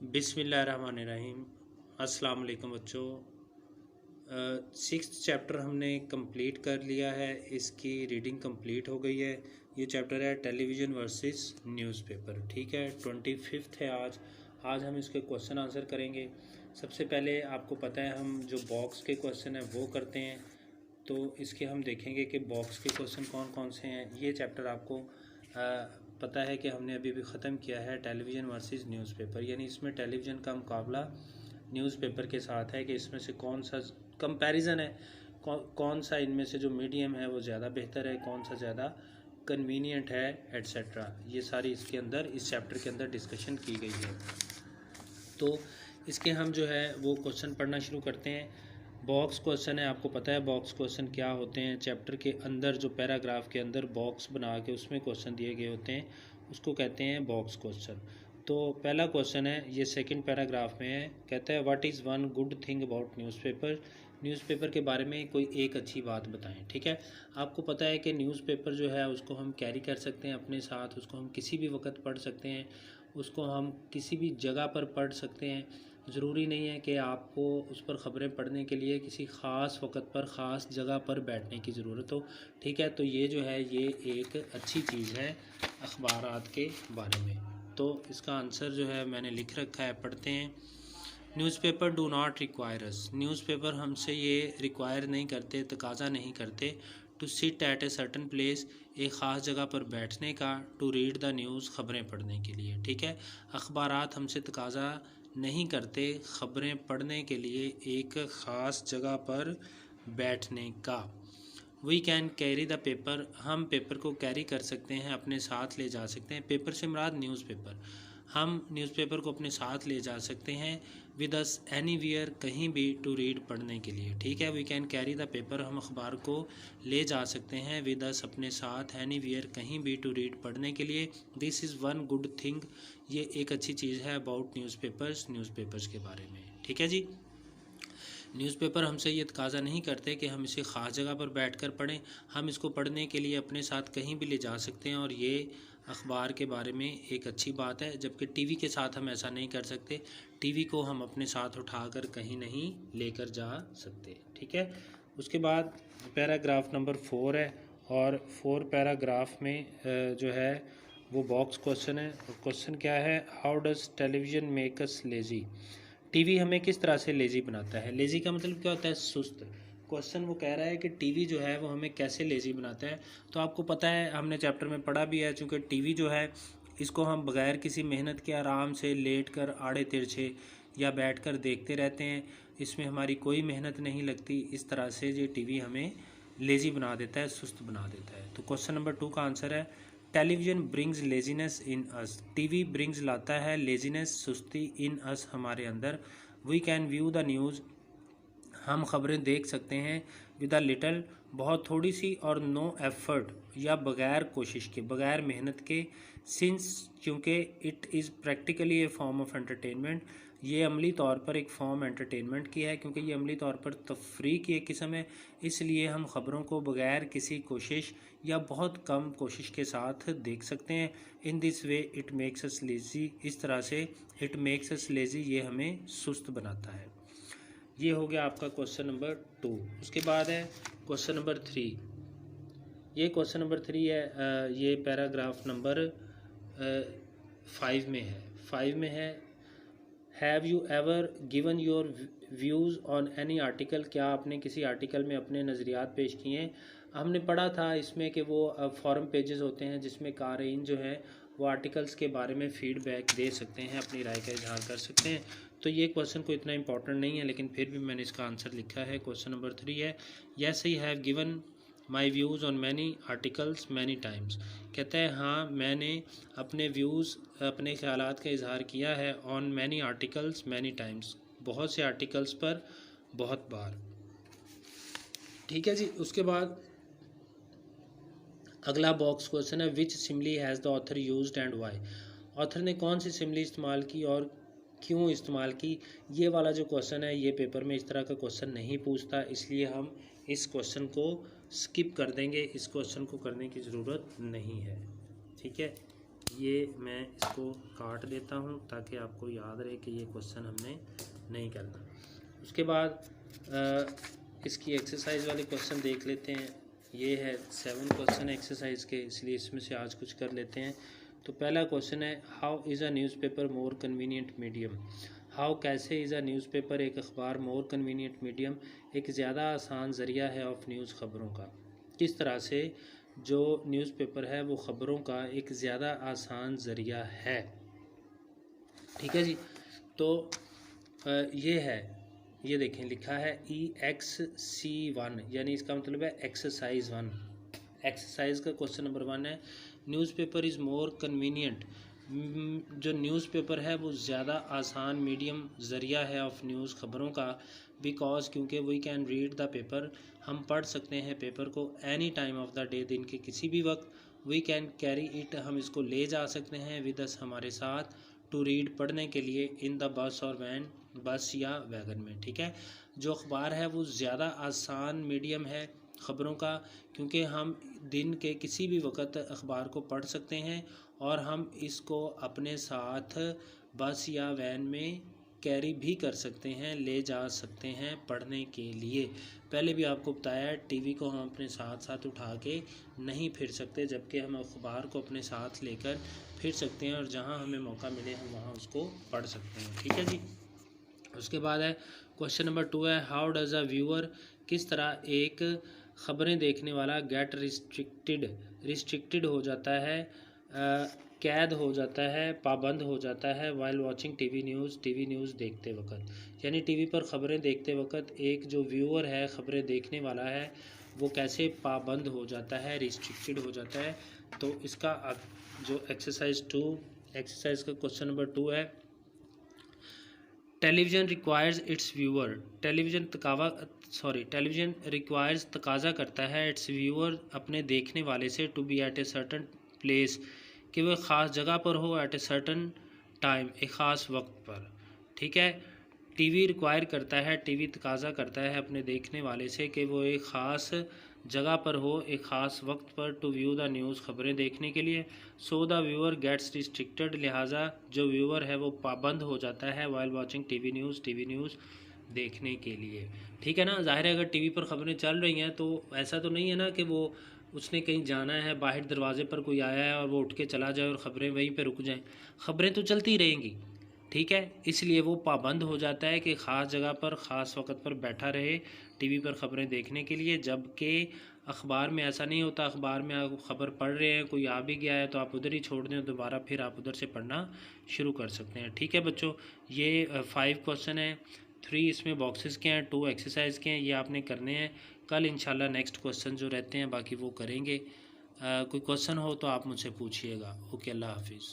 बिस्मिल्लाहिर्रहमानिर्रहीम। अस्सलाम वालेकुम बच्चों। 6th चैप्टर हमने कंप्लीट कर लिया है, इसकी रीडिंग कंप्लीट हो गई है। ये चैप्टर है टेलीविज़न वर्सेस न्यूज़पेपर। ठीक है, 25 है आज हम इसके क्वेश्चन आंसर करेंगे। सबसे पहले आपको पता है हम जो बॉक्स के क्वेश्चन हैं वो करते हैं, तो इसके हम देखेंगे कि बॉक्स के क्वेश्चन कौन कौन से हैं। ये चैप्टर आपको पता है कि हमने अभी भी ख़त्म किया है टेलीविज़न वर्सेस न्यूज़पेपर, यानी इसमें टेलीविज़न का मुकाबला न्यूज़पेपर के साथ है कि इसमें से कौन सा कंपैरिजन है, कौन सा इनमें से जो मीडियम है वो ज़्यादा बेहतर है, कौन सा ज़्यादा कन्वीनियंट है, एट्सेट्रा। ये सारी इसके अंदर इस चैप्टर के अंदर डिस्कशन की गई है। तो इसके हम जो है वो क्वेश्चन पढ़ना शुरू करते हैं। बॉक्स क्वेश्चन है, आपको पता है बॉक्स क्वेश्चन क्या होते हैं। चैप्टर के अंदर जो पैराग्राफ के अंदर बॉक्स बना के उसमें क्वेश्चन दिए गए होते हैं, उसको कहते हैं बॉक्स क्वेश्चन। तो पहला क्वेश्चन है, ये सेकंड पैराग्राफ में है, कहता है what is one good thing about newspaper. Newspaper के बारे में कोई एक अच्छी बात बताएं। ठीक है, आपको पता है कि न्यूज़पेपर जो है उसको हम कैरी कर सकते हैं अपने साथ, उसको हम किसी भी वक्त पढ़ सकते हैं, उसको हम किसी भी जगह पर पढ़ सकते हैं। ज़रूरी नहीं है कि आपको उस पर ख़बरें पढ़ने के लिए किसी ख़ास वक्त पर ख़ास जगह पर बैठने की ज़रूरत हो। ठीक है, तो ये जो है ये एक अच्छी चीज़ है अखबारात के बारे में। तो इसका आंसर जो है मैंने लिख रखा है, पढ़ते हैं। Newspaper do not require us. Newspaper हमसे ये रिक्वायर नहीं करते, तकाजा नहीं करते, to sit at a certain place, एक ख़ास जगह पर बैठने का, टू रीड द न्यूज़, ख़बरें पढ़ने के लिए। ठीक है, अखबारात हमसे तकाजा नहीं करते ख़बरें पढ़ने के लिए एक ख़ास जगह पर बैठने का। We can carry the paper, हम पेपर को कैरी कर सकते हैं, अपने साथ ले जा सकते हैं। पेपर से मुराद न्यूज़पेपर, हम न्यूज़पेपर को अपने साथ ले जा सकते हैं। विद अस एनीवेयर, कहीं भी, टू रीड, पढ़ने के लिए। ठीक है, we can carry the paper, हम अखबार को ले जा सकते हैं, विद अस, अपने साथ, एनीवेयर, कहीं भी, टू रीड, पढ़ने के लिए। This is one good thing, ये एक अच्छी चीज़ है अबाउट न्यूज़पेपर्स, न्यूज़पेपर्स के बारे में। ठीक है जी, न्यूज़पेपर हमसे ये तकाजा नहीं करते कि हम इसे ख़ास जगह पर बैठकर पढ़ें, हम इसको पढ़ने के लिए अपने साथ कहीं भी ले जा सकते हैं, और ये अखबार के बारे में एक अच्छी बात है। जबकि टीवी के साथ हम ऐसा नहीं कर सकते, टीवी को हम अपने साथ उठाकर कहीं नहीं लेकर जा सकते। ठीक है, उसके बाद पैराग्राफ नंबर 4 है, और 4 पैराग्राफ में जो है वो बॉक्स क्वेश्चन है। क्वेश्चन क्या है, how does television make us lazy. TV हमें किस तरह से लेज़ी बनाता है। लेज़ी का मतलब क्या होता है, सुस्त। क्वेश्चन वो कह रहा है कि टीवी जो है वो हमें कैसे लेज़ी बनाता है। तो आपको पता है, हमने चैप्टर में पढ़ा भी है, चूँकि टीवी जो है इसको हम बग़ैर किसी मेहनत के आराम से लेट कर आड़े तिरछे या बैठ कर देखते रहते हैं, इसमें हमारी कोई मेहनत नहीं लगती। इस तरह से ये टीवी हमें लेज़ी बना देता है, सुस्त बना देता है। तो क्वेश्चन नंबर 2 का आंसर है, television brings laziness in us. TV brings लाता है लेजीनेस, सुस्ती, इन अस, हमारे अंदर। We can view the news, हम ख़बरें देख सकते हैं, विद अ लिटल, बहुत थोड़ी सी, और नो एफर्ट, या बग़ैर कोशिश के, बग़ैर मेहनत के। सिंस, क्योंकि, it is practically A form of entertainment, ये अमली तौर पर एक फ़ॉर्म एंटरटेनमेंट की है, क्योंकि ये अमली तौर पर तफरीह की एक किस्म है, इसलिए हम ख़बरों को बग़ैर किसी कोशिश या बहुत कम कोशिश के साथ देख सकते हैं। In this way it makes us lazy, इस तरह से इट मेक्स अस लेज़ी, ये हमें सुस्त बनाता है। ये हो गया आपका क्वेश्चन नंबर 2। उसके बाद है क्वेश्चन नंबर 3। ये क्वेश्चन नंबर 3 है, ये पैराग्राफ नंबर 5 में है। 5 में है, have you ever given your views on any article. क्या आपने किसी आर्टिकल में अपने नज़रियात पेश किए हैं। हमने पढ़ा था इसमें कि वो फॉरम पेजेस होते हैं जिसमें क़ारीन जो है वो आर्टिकल्स के बारे में फ़ीडबैक दे सकते हैं, अपनी राय का इजहार कर सकते हैं। तो ये क्वेश्चन को इतना इंपॉर्टेंट नहीं है, लेकिन फिर भी मैंने इसका आंसर लिखा है। क्वेश्चन नंबर 3 है, yes I have given my views on many articles many times. कहता है हाँ, मैंने अपने व्यूज़, अपने ख्यालात का इजहार किया है, on many articles many times, बहुत से आर्टिकल्स पर बहुत बार। ठीक है जी, उसके बाद अगला बॉक्स क्वेश्चन है, which simile has the author used and why. Author ने कौन सी सिमली इस्तेमाल की और क्यों इस्तेमाल की। ये वाला जो क्वेश्चन है ये पेपर में इस तरह का क्वेश्चन नहीं पूछता, इसलिए हम इस क्वेश्चन को स्किप कर देंगे, इस क्वेश्चन को करने की ज़रूरत नहीं है। ठीक है, ये मैं इसको काट देता हूँ ताकि आपको याद रहे कि ये क्वेश्चन हमने नहीं करना। उसके बाद इसकी एक्सरसाइज वाले क्वेश्चन देख लेते हैं। ये है 7 क्वेश्चन एक्सरसाइज के, इसलिए इसमें से आज कुछ कर लेते हैं। तो पहला क्वेश्चन है, how is a newspaper more convenient medium. How कैसे इज़ अ न्यूज़पेपर, एक अखबार, मोर कन्वीनियंट मीडियम, एक ज़्यादा आसान ज़रिया है ऑफ न्यूज़, खबरों का। किस तरह से जो न्यूज़पेपर है वो ख़बरों का एक ज़्यादा आसान ज़रिया है। ठीक है जी। तो ये है, ये देखें लिखा है EXC1, यानी इसका मतलब है एक्सरसाइज 1। एक्सरसाइज का क्वेश्चन नंबर 1 है, न्यूज़पेपर इज़ मोर कन्वीनियंट। जो न्यूज़पेपर है वो ज़्यादा आसान मीडियम ज़रिया है ऑफ न्यूज़, खबरों का। बिकॉज क्योंकि we can read the paper, हम पढ़ सकते हैं पेपर को any time of the day, दिन के किसी भी वक्त। वी कैन कैरी इट, हम इसको ले जा सकते हैं, विद अस, हमारे साथ, टू रीड, पढ़ने के लिए, इन द बस और वैन, बस या वैगन में। ठीक है, जो अखबार है वो ज़्यादा आसान मीडियम है ख़बरों का, क्योंकि हम दिन के किसी भी वक्त अखबार को पढ़ सकते हैं और हम इसको अपने साथ बस या वैन में कैरी भी कर सकते हैं, ले जा सकते हैं पढ़ने के लिए। पहले भी आपको बताया, टीवी को हम अपने साथ साथ उठा के नहीं फिर सकते, जबकि हम अखबार को अपने साथ लेकर फिर सकते हैं और जहां हमें मौका मिले हम वहां उसको पढ़ सकते हैं। ठीक है जी। उसके बाद है क्वेश्चन नंबर 2 है, हाउ डज़ अ व्यूअर, किस तरह एक ख़बरें देखने वाला गेट रिस्ट्रिक्टेड हो जाता है, कैद हो जाता है, पाबंद हो जाता है, वाइल वॉचिंग टीवी न्यूज़ देखते वक्त। यानी टीवी पर ख़बरें देखते वक्त एक जो व्यूअर है, ख़बरें देखने वाला है, वो कैसे पाबंद हो जाता है, रिस्ट्रिक्टेड हो जाता है। तो इसका जो एक्सरसाइज का क्वेश्चन नंबर 2 है, television requires its viewer, television requires तकाजा करता है, इट्स व्यूअर, अपने देखने वाले से, to be at a certain place, कि वह ख़ास जगह पर हो, एट ए सर्टन टाइम, एक ख़ास वक्त पर। ठीक है, टीवी रिक्वायर करता है, टीवी तकाजा करता है अपने देखने वाले से कि वो एक ख़ास जगह पर हो, एक ख़ास वक्त पर, टू व्यू द न्यूज़, खबरें देखने के लिए। So the viewer gets restricted, लिहाजा जो व्यूअर है वो पाबंद हो जाता है, वाइल वॉचिंग टीवी न्यूज़ देखने के लिए। ठीक है ना, ज़ाहिर है अगर टीवी पर ख़बरें चल रही हैं तो ऐसा तो नहीं है ना कि वो उसने कहीं जाना है, बाहर दरवाजे पर कोई आया है और वो उठ के चला जाए और ख़बरें वहीं पे रुक जाएं। ख़बरें तो चलती रहेंगी। ठीक है, इसलिए वो पाबंद हो जाता है कि ख़ास जगह पर ख़ास वक्त पर बैठा रहे टीवी पर ख़बरें देखने के लिए, जबकि अखबार में ऐसा नहीं होता। अखबार में आप ख़बर पढ़ रहे हैं, कोई आ भी गया है तो आप उधर ही छोड़ दें, दोबारा फिर आप उधर से पढ़ना शुरू कर सकते हैं। ठीक है बच्चों, ये 5 क्वेश्चन हैं, 3 इसमें बॉक्सेस के हैं, 2 एक्सरसाइज के हैं, ये आपने करने हैं। कल इंशाल्लाह नेक्स्ट क्वेश्चन जो रहते हैं बाकी वो करेंगे। कोई क्वेश्चन हो तो आप मुझसे पूछिएगा। ओके, अल्लाह हाफिज़।